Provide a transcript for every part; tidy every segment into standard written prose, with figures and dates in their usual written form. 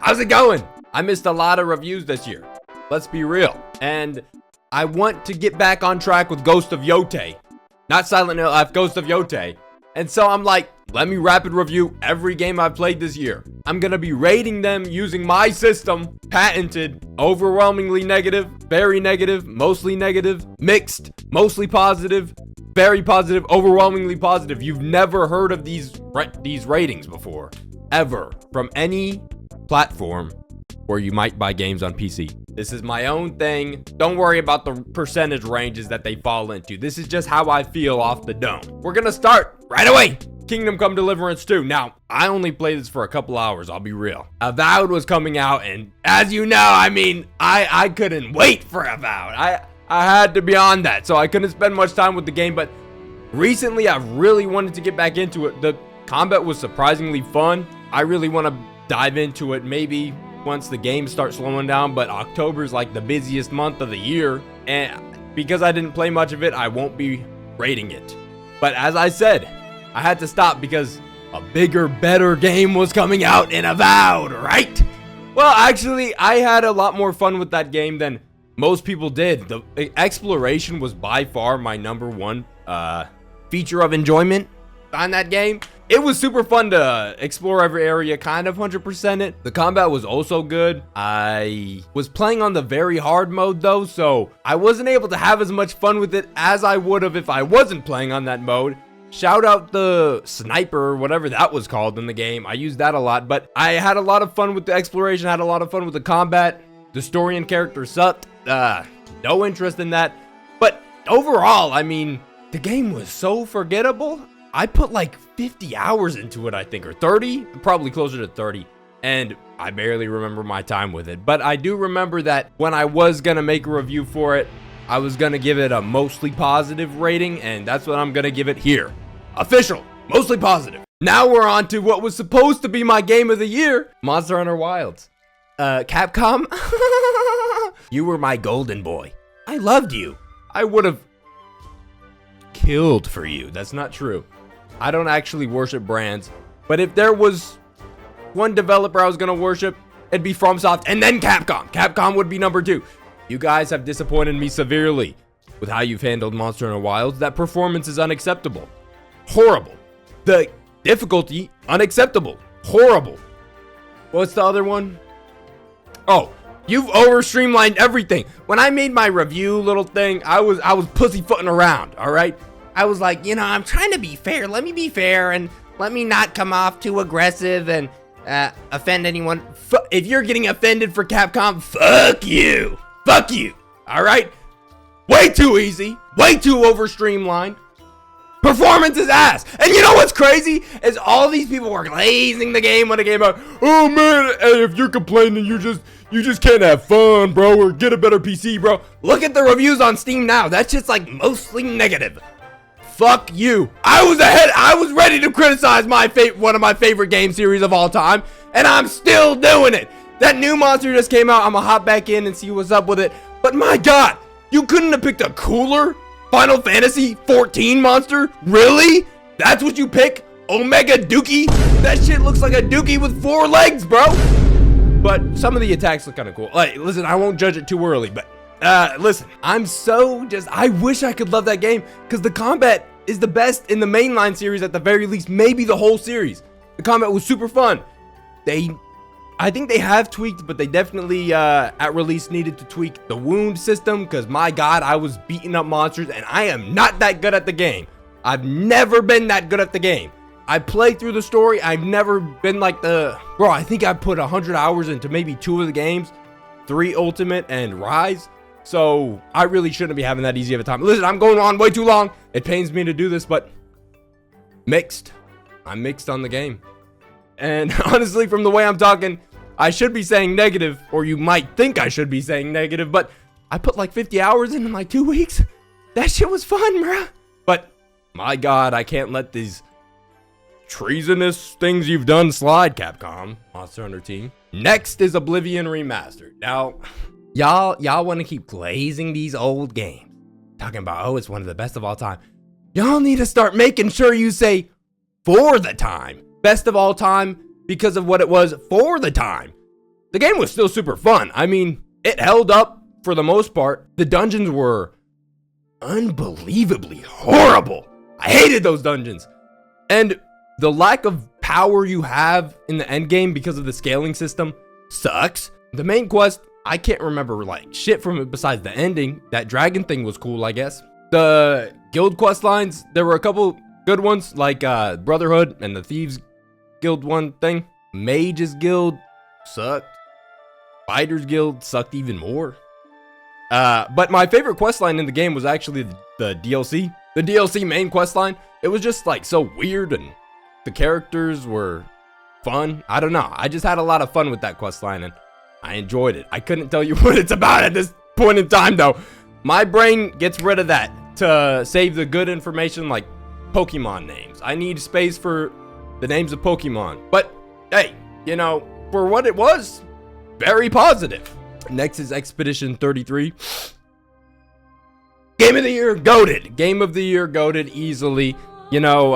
How's it going? I missed a lot of reviews this year. Let's be real. And I want to get back on track with Ghost of Yotei. Not Silent Hill F, Ghost of Yotei. And so I'm like, let me rapid review every game I've played this year. I'm gonna be rating them using my system, patented, overwhelmingly negative, very negative, mostly negative, mixed, mostly positive, very positive, overwhelmingly positive. You've never heard of these ratings before, ever, from any platform where you might buy games on PC. This is my own thing. Don't worry about the percentage ranges that they fall into. This is just how I feel off the dome. We're gonna start right away. Kingdom Come Deliverance 2. Now, I only played this for a couple hours, I'll be real. Avowed was coming out, and as you know, I couldn't wait for Avowed. I had to be on that, so I couldn't spend much time with the game, but recently I've really wanted to get back into it. The combat was surprisingly fun. I really want to dive into it maybe once the game starts slowing down, but October is like the busiest month of the year, and because I didn't play much of it, I won't be rating it. But as I said, I had to stop because a bigger, better game was coming out in Avowed, right? Well, actually, I had a lot more fun with that game than most people did. The exploration was by far my number one feature of enjoyment on that game. It was super fun to explore every area, kind of 100% it. The combat was also good. I was playing on the very hard mode though, so I wasn't able to have as much fun with it as I would have if I wasn't playing on that mode. Shout out the sniper, or whatever that was called in the game. I used that a lot, but I had a lot of fun with the exploration, had a lot of fun with the combat. The story and character sucked. No interest in that. But overall, I mean, the game was so forgettable. I put like 50 hours into it, I think, or 30, probably closer to 30. And I barely remember my time with it. But I do remember that when I was gonna make a review for it, I was gonna give it a mostly positive rating, and that's what I'm gonna give it here. Official, mostly positive. Now we're on to what was supposed to be my game of the year, Monster Hunter Wilds. Capcom, you were my golden boy. I loved you. I would have killed for you. That's not true. I don't actually worship brands, but if there was one developer I was gonna worship, it'd be FromSoft and then Capcom. Capcom would be number 2. You guys have disappointed me severely with how you've handled Monster Hunter Wilds. That performance is unacceptable. Horrible. The difficulty, unacceptable. Horrible. What's the other one? Oh, you've over streamlined everything. When I made my review little thing, I was pussyfooting around, all right? I was like, I'm trying to be fair. Let me be fair and let me not come off too aggressive and offend anyone. If you're getting offended for Capcom, fuck you. Fuck you. All right? Way too easy. Way too over streamlined. Performance is ass. And you know what's crazy? Is all these people were glazing the game when it came out. Oh man, hey, if you're complaining, you just can't have fun, bro, or get a better PC, bro. Look at the reviews on Steam now. That shit's like mostly negative. Fuck you. I was ready to criticize one of my favorite game series of all time, and I'm still doing it. That new monster just came out. I'm gonna hop back in and see what's up with it. But my god, you couldn't have picked a cooler Final Fantasy 14 monster? Really? That's what you pick? Omega Dookie? That shit looks like a Dookie with 4 legs, bro. But some of the attacks look kind of cool. Like, listen, I won't judge it too early, but listen, I wish I could love that game because the combat is the best in the mainline series at the very least, maybe the whole series. The combat was super fun. I think they have tweaked, but they definitely at release needed to tweak the wound system because my god, I was beating up monsters and I am not that good at the game. I've never been that good at the game. I played through the story. I've never been like bro, I think I put 100 hours into maybe 2 of the games, 3 Ultimate and Rise. So I really shouldn't be having that easy of a time. Listen, I'm going on way too long. It pains me to do this, but mixed. I'm mixed on the game. And honestly, from the way I'm talking, I should be saying negative, or you might think I should be saying negative, but I put like 50 hours into my 2 weeks. That shit was fun, bruh. But my god, I can't let these treasonous things you've done slide, Capcom, Monster Hunter team. Next is Oblivion Remastered. Now, y'all want to keep glazing these old games, talking about, oh, it's one of the best of all time. Y'all need to start making sure you say for the time. Best of all time because of what it was for the time. the game was still super fun. I mean, it held up for the most part. The dungeons were unbelievably horrible. I hated those dungeons. And the lack of power you have in the end game because of the scaling system sucks. The main quest, I can't remember like shit from it besides the ending. That dragon thing was cool, I guess. The guild quest lines, there were a couple good ones, like Brotherhood and the Thieves Guild one thing. Mages Guild sucked. Fighters Guild sucked even more. But my favorite quest line in the game was actually the DLC. The DLC main quest line, it was just like so weird and the characters were fun. I don't know. I just had a lot of fun with that quest line and I enjoyed it. I couldn't tell you what it's about at this point in time though. My brain gets rid of that to save the good information like Pokemon names. I need space for the names of Pokemon. But hey, you know, for what it was, very positive. Next is Expedition 33. Game of the year, goated. Game of the year, goated easily. You know,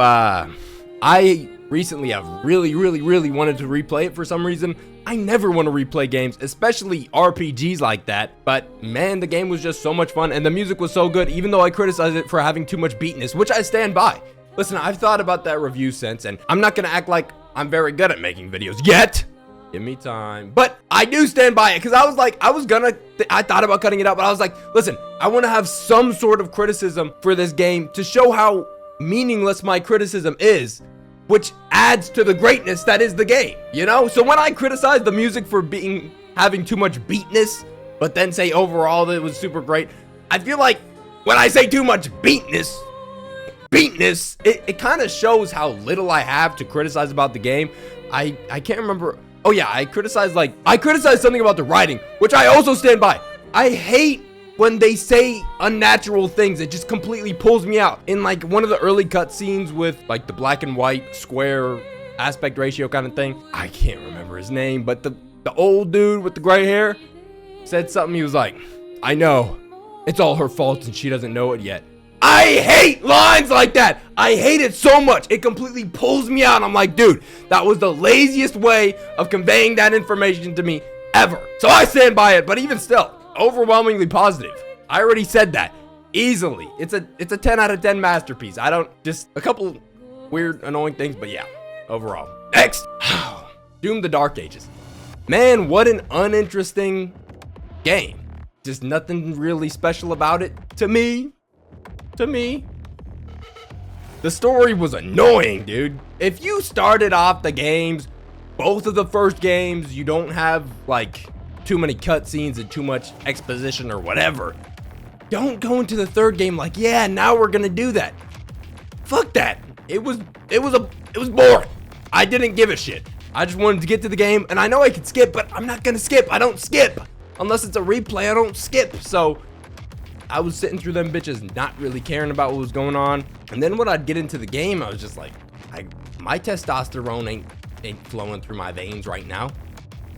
I recently have really wanted to replay it for some reason. I never want to replay games, especially RPGs like that. But man, the game was just so much fun and the music was so good, even though I criticized it for having too much beatness, which I stand by. Listen, I've thought about that review since, and I'm not gonna act like I'm very good at making videos yet. Give me time. But I do stand by it because I was like, I thought about cutting it out, but I was like, listen, I want to have some sort of criticism for this game to show how meaningless my criticism is, which adds to the greatness that is the game, you know? So when I criticize the music for having too much beatness, but then say overall that it was super great, I feel like when I say too much beatness, it kind of shows how little I have to criticize about the game. I can't remember. Oh yeah, I criticized something about the writing, which I also stand by. I hate when they say unnatural things. It just completely pulls me out. In like one of the early cutscenes with like the black and white square aspect ratio kind of thing. I can't remember his name, but the old dude with the gray hair said something. He was like, I know, it's all her fault and she doesn't know it yet. I hate lines like that. I hate it so much. It completely pulls me out. I'm like, dude, that was the laziest way of conveying that information to me ever. So I stand by it, but even still, overwhelmingly positive. I already said that easily. It's a 10 out of 10 masterpiece. I don't, just a couple weird, annoying things, but yeah, overall. Next, Doom: The Dark Ages. Man, what an uninteresting game. Just nothing really special about it to me. The story was annoying, dude. If you started off the games, both of the first games, you don't have like too many cutscenes and too much exposition or whatever. Don't go into the third game like, yeah, now we're gonna do that. Fuck that. It was boring. I didn't give a shit. I just wanted to get to the game, and I know I could skip, but I'm not gonna skip. I don't skip unless it's a replay. I don't skip. So I was sitting through them bitches, not really caring about what was going on. And then when I'd get into the game, I was just like, my testosterone ain't flowing through my veins right now.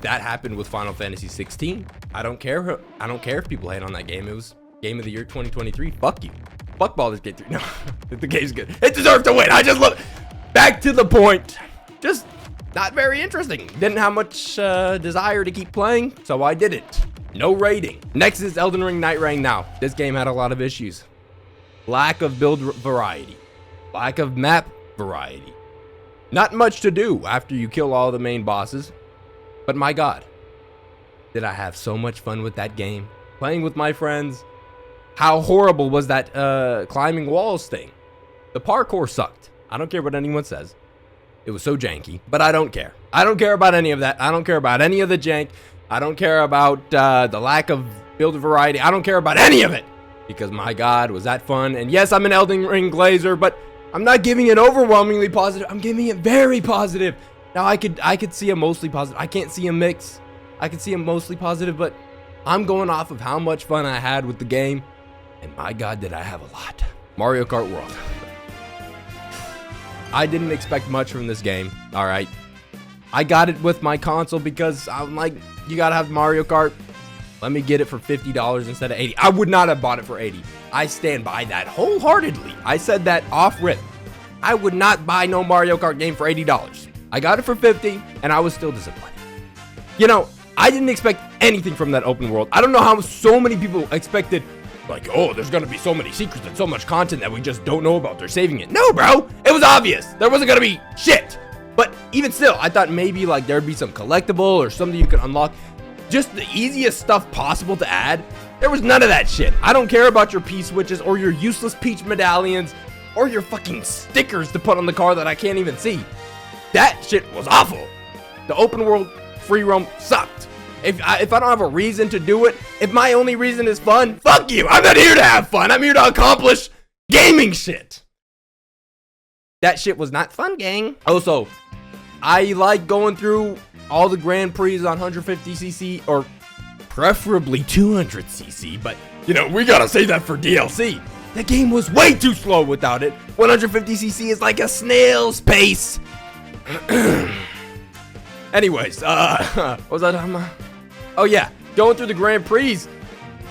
That happened with Final Fantasy 16. I don't care if people hate on that game. It was Game of the Year 2023. Fuck you. Fuck Baldur's Gate 3. No, the game's good. It deserved to win. I just love it. Back to the point. Just not very interesting. Didn't have much desire to keep playing, so I didn't. No rating. Next is Elden Ring Night Rain. Now, this game had a lot of issues. Lack of build variety. Lack of map variety. Not much to do after you kill all the main bosses. But my God, did I have so much fun with that game. Playing with my friends. How horrible was that climbing walls thing? The parkour sucked. I don't care what anyone says. It was so janky, but I don't care. I don't care about any of that. I don't care about any of the jank. I don't care about the lack of build variety. I don't care about any of it. Because my God, was that fun. And yes, I'm an Elden Ring glazer, but I'm not giving it overwhelmingly positive. I'm giving it very positive. Now I could see a mostly positive. I can't see a mix. I could see a mostly positive, but I'm going off of how much fun I had with the game. And my God, did I have a lot. Mario Kart World. I didn't expect much from this game. All right. I got it with my console because I'm like, you gotta have Mario Kart. Let me get it for $50 instead of $80. I would not have bought it for $80. I stand by that wholeheartedly. I said that off rip. I would not buy no Mario Kart game for $80. I got it for $50 and I was still disappointed. You know, I didn't expect anything from that open world. I don't know how so many people expected, like, oh, there's gonna be so many secrets and so much content that we just don't know about. They're saving it. No, bro. It was obvious. There wasn't gonna be shit. But even still, I thought maybe like there'd be some collectible or something you could unlock. Just the easiest stuff possible to add. There was none of that shit. I don't care about your P-switches or your useless Peach medallions or your fucking stickers to put on the car that I can't even see. That shit was awful. The open world free roam sucked. If I don't have a reason to do it, if my only reason is fun, fuck you. I'm not here to have fun. I'm here to accomplish gaming shit. That shit was not fun, gang. Also, I like going through all the Grand Prix on 150cc or preferably 200cc, but you know, we gotta save that for DLC. The game was way too slow without it. 150cc is like a snail's pace. Anyways, what was I talking about? Oh yeah, going through the Grand Prix,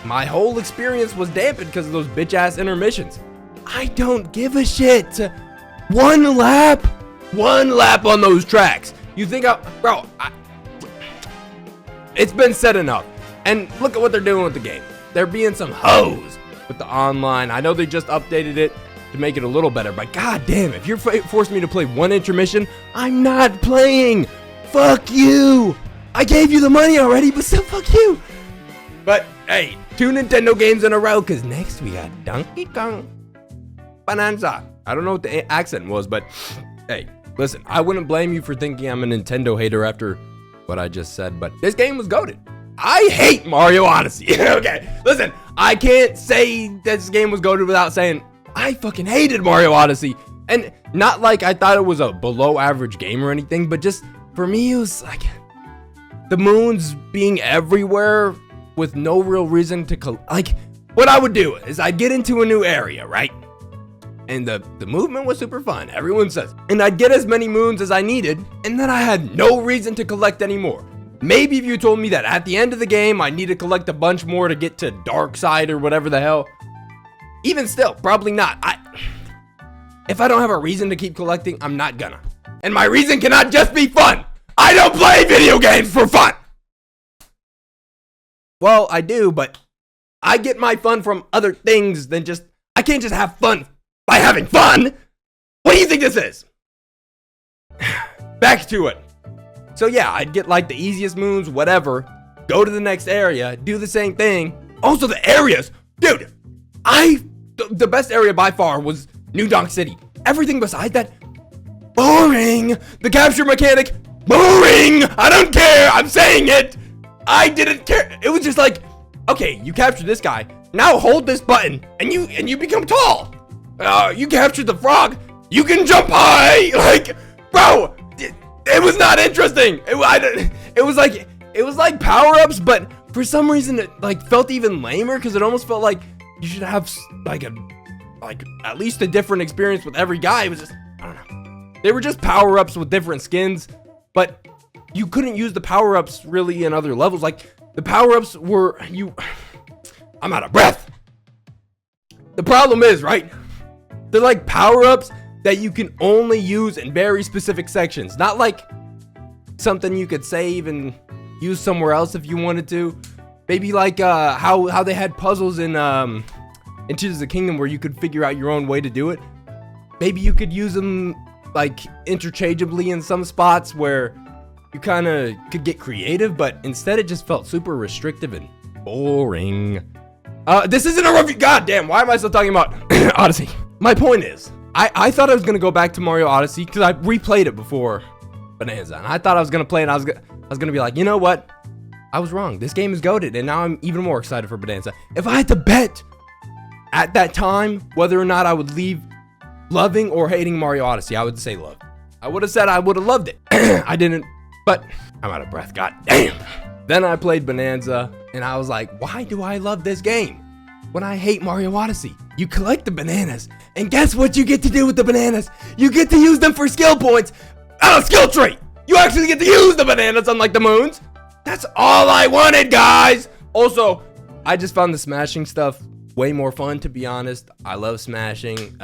my whole experience was dampened because of those bitch ass intermissions. I don't give a shit. One lap on those tracks. You think it's been said enough. And look at what they're doing with the game. They're being some hoes with the online. I know they just updated it to make it a little better, but goddamn, if you're forcing me to play one intermission, I'm not playing. Fuck you. I gave you the money already, but still fuck you. But hey, 2 Nintendo games in a row, because next we got Donkey Kong Bonanza. I don't know what the accent was, but hey, listen, I wouldn't blame you for thinking I'm a Nintendo hater after what I just said, but this game was goated. I hate Mario Odyssey. Okay, listen, I can't say this game was goated without saying I fucking hated Mario Odyssey. And not like I thought it was a below average game or anything, but just for me, it was like the moons being everywhere with no real reason to like. What I would do is I'd get into a new area, right? And the movement was super fun, everyone says. And I'd get as many moons as I needed, and then I had no reason to collect any more. Maybe if you told me that at the end of the game, I need to collect a bunch more to get to Dark Side or whatever the hell. Even still, probably not. If I don't have a reason to keep collecting, I'm not gonna. And my reason cannot just be fun. I don't play video games for fun. Well, I do, but I get my fun from other things than just, I can't just have fun by having fun. What do you think this is? Back to it. So yeah, I'd get like the easiest moons, whatever, go to the next area, do the same thing. Also the areas, dude, the best area by far was New Donk City. Everything besides that, boring. The capture mechanic, boring. I don't care, I'm saying it. I didn't care. It was just like, okay, you captured this guy, now hold this button and you become tall. You captured the frog, you can jump high. Like, bro, it was not interesting. It was like power-ups, but for some reason it like felt even lamer because it almost felt like you should have like at least a different experience with every guy. It was just, I don't know. They were just power-ups with different skins, but you couldn't use the power-ups really in other levels. Like the power-ups were I'm out of breath. The problem is, right? They're like power-ups that you can only use in very specific sections. Not like something you could save and use somewhere else if you wanted to. Maybe like how they had puzzles in Tears of the Kingdom where you could figure out your own way to do it. Maybe you could use them like interchangeably in some spots where you kind of could get creative, but instead it just felt super restrictive and boring. This isn't a review. God damn, why am I still talking about Odyssey? My point is, I thought I was gonna go back to Mario Odyssey because I replayed it before Bonanza, and I thought I was gonna play it. And I was gonna be like, you know what? I was wrong. This game is goated, and now I'm even more excited for Bonanza. If I had to bet at that time whether or not I would leave loving or hating Mario Odyssey, I would say love. I would have said I would have loved it. I didn't, but I'm out of breath. God damn. Then I played Bonanza, and I was like, why do I love this game when I hate Mario Odyssey? You collect the bananas, and guess what you get to do with the bananas? You get to use them for skill points. A skill trait. You actually get to use the bananas, unlike the moons. That's all I wanted, guys. Also, I just found the smashing stuff way more fun, to be honest. I love smashing.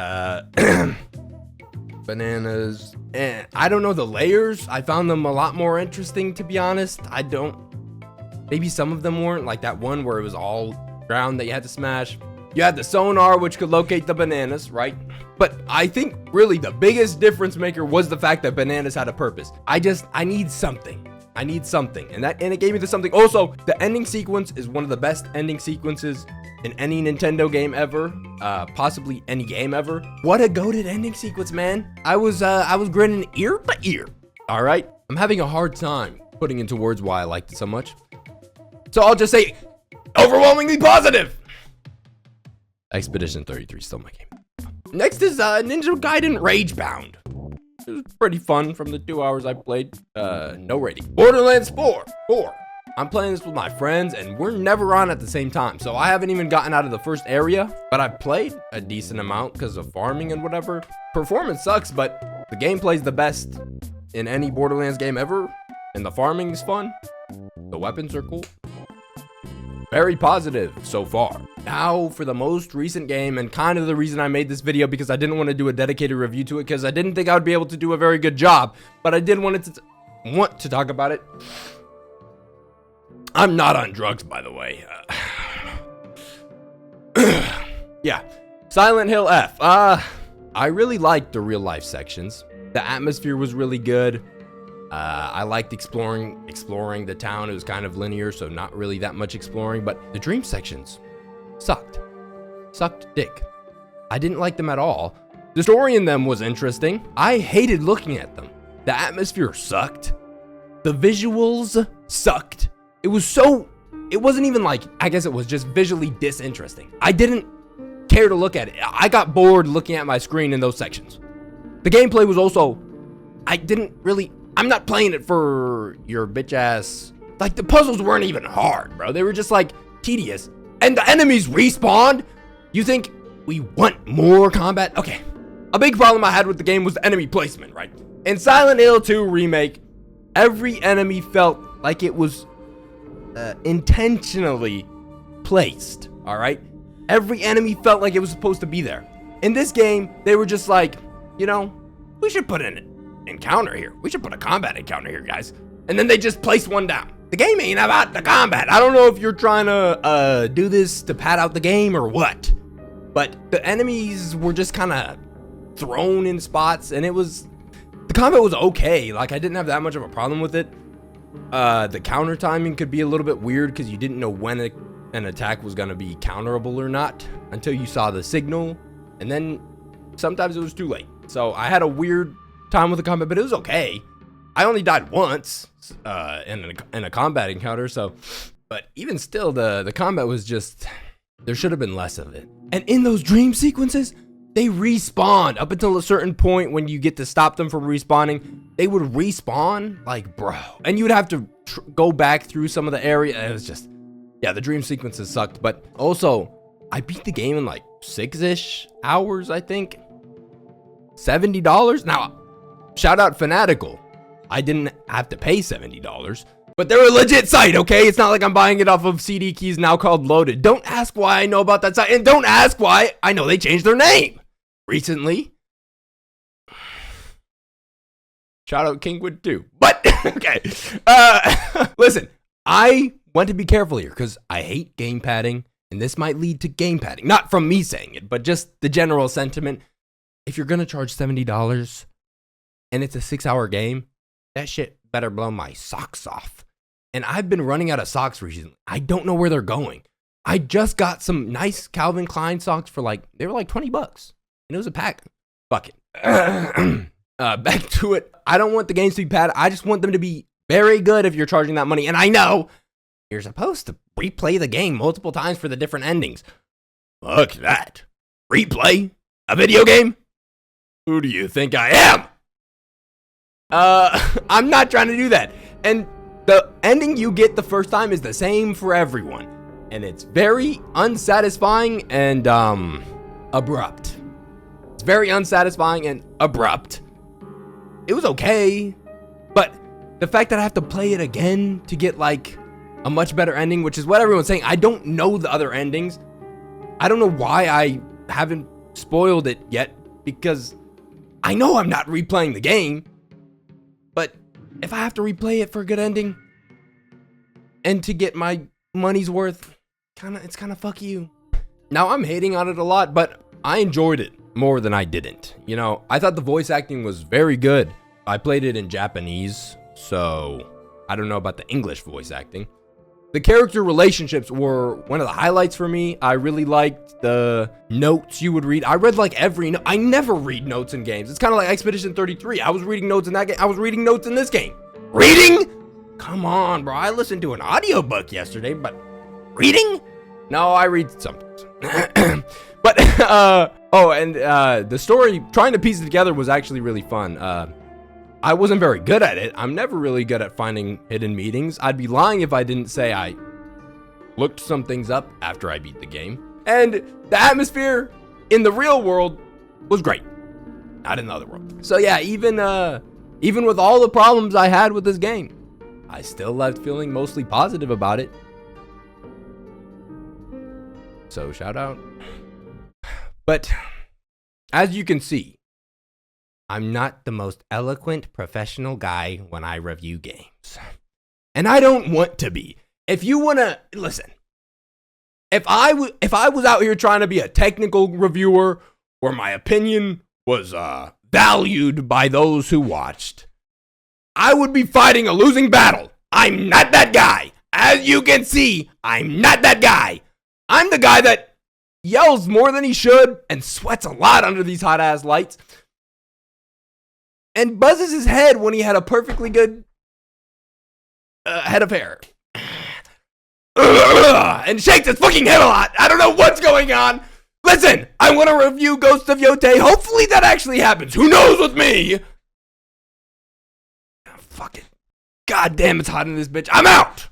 Bananas. And I don't know the layers. I found them a lot more interesting, to be honest. I don't Maybe some of them weren't, like that one where it was all ground that you had to smash. You had the sonar, which could locate the bananas, right? But I think really the biggest difference maker was the fact that bananas had a purpose. I need something. I need something. And it gave me the something. Also, the ending sequence is one of the best ending sequences in any Nintendo game ever. Possibly any game ever. What a goated ending sequence, man. I was grinning ear to ear. All right. I'm having a hard time putting into words why I liked it so much. So I'll just say overwhelmingly positive. Expedition 33 still my game. Next is Ninja Gaiden Ragebound. It was pretty fun from the 2 hours I played. No rating. Borderlands 4. I'm playing this with my friends and we're never on at the same time. So I haven't even gotten out of the first area, but I've played a decent amount because of farming and whatever. Performance sucks, but the gameplay's the best in any Borderlands game ever. And the farming is fun. The weapons are cool. Very positive so far. Now for the most recent game, and kind of the reason I made this video, because I didn't want to do a dedicated review to it because I didn't think I would be able to do a very good job, but I did want to talk about it. I'm not on drugs, by the way. Yeah, Silent Hill F. I really liked the real life sections. The atmosphere was really good. I liked exploring the town. It was kind of linear, so not really that much exploring, but the dream sections sucked dick. I didn't like them at all. The story in them was interesting. I hated looking at them. The atmosphere sucked. The visuals sucked. It wasn't even like, I guess it was just visually disinteresting. I didn't care to look at it. I got bored looking at my screen in those sections. The gameplay was also, I'm not playing it for your bitch ass. Like, the puzzles weren't even hard, bro. They were just like tedious. And the enemies respawned. You think we want more combat? Okay. A big problem I had with the game was the enemy placement, right? In Silent Hill 2 Remake, every enemy felt like it was intentionally placed, all right? Every enemy felt like it was supposed to be there. In this game, they were just like, we should put an encounter here. We should put a combat encounter here, guys. And then they just place one down. The game ain't about the combat. I don't know if you're trying to do this to pad out the game or what, but the enemies were just kind of thrown in spots, and the combat was okay. Like, I didn't have that much of a problem with it. The counter timing could be a little bit weird because you didn't know when an attack was going to be counterable or not until you saw the signal, and then sometimes it was too late. So I had a weird time with the combat, but it was okay. I only died once in a combat encounter, but even still, the combat was just, there should have been less of it. And in those dream sequences, they respawned up until a certain point. When you get to stop them from respawning, they would respawn, like, bro. And you would have to go back through some of the area. It was just, yeah, the dream sequences sucked. But also, I beat the game in like 6-ish hours, I think. $70. Now, shout out Fanatical. I didn't have to pay $70, but they're a legit site, okay? It's not like I'm buying it off of CD Keys, now called Loaded. Don't ask why I know about that site, and don't ask why I know they changed their name recently. Shout out Kingwood too. But, okay. Listen, I want to be careful here because I hate game padding, and this might lead to game padding. Not from me saying it, but just the general sentiment. If you're going to charge $70 and it's a 6-hour game, that shit better blow my socks off. And I've been running out of socks recently. I don't know where they're going. I just got some nice Calvin Klein socks for they were like $20. And it was a pack. Fuck it. Back to it. I don't want the games to be padded. I just want them to be very good if you're charging that money. And I know you're supposed to replay the game multiple times for the different endings. Fuck that. Replay a video game? Who do you think I am? I'm not trying to do that. And the ending you get the first time is the same for everyone. And it's very unsatisfying and abrupt. It's very unsatisfying and abrupt. It was okay, but the fact that I have to play it again to get like a much better ending, which is what everyone's saying. I don't know the other endings. I don't know why I haven't spoiled it yet, because I know I'm not replaying the game. But if I have to replay it for a good ending, And to get my money's worth, it's kind of fuck you. Now, I'm hating on it a lot, but I enjoyed it more than I didn't. You know, I thought the voice acting was very good. I played it in Japanese, so I don't know about the English voice acting. The character relationships were one of the highlights for me. I really liked the notes you would read. I read like every note. I never read notes in games. It's kind of like Expedition 33. I was reading notes in that game. I was reading notes in this game. Reading? Come on, bro. I listened to an audiobook yesterday, but reading? No, I read sometimes. But, the story, trying to piece it together was actually really fun. I wasn't very good at it. I'm never really good at finding hidden meetings. I'd be lying if I didn't say I looked some things up after I beat the game. And the atmosphere in the real world was great. Not in the other world. So yeah, even with all the problems I had with this game, I still left feeling mostly positive about it. So shout out. But as you can see, I'm not the most eloquent professional guy when I review games. And I don't want to be. If you want to, listen, if I was out here trying to be a technical reviewer where my opinion was valued by those who watched, I would be fighting a losing battle. I'm not that guy. As you can see, I'm not that guy. I'm the guy that yells more than he should and sweats a lot under these hot ass lights and buzzes his head when he had a perfectly good head of hair. And shakes his fucking head a lot. I don't know what's going on. Listen, I want to review Ghost of Yotei. Hopefully that actually happens. Who knows with me? Fuck it. God damn, it's hot in this bitch. I'm out.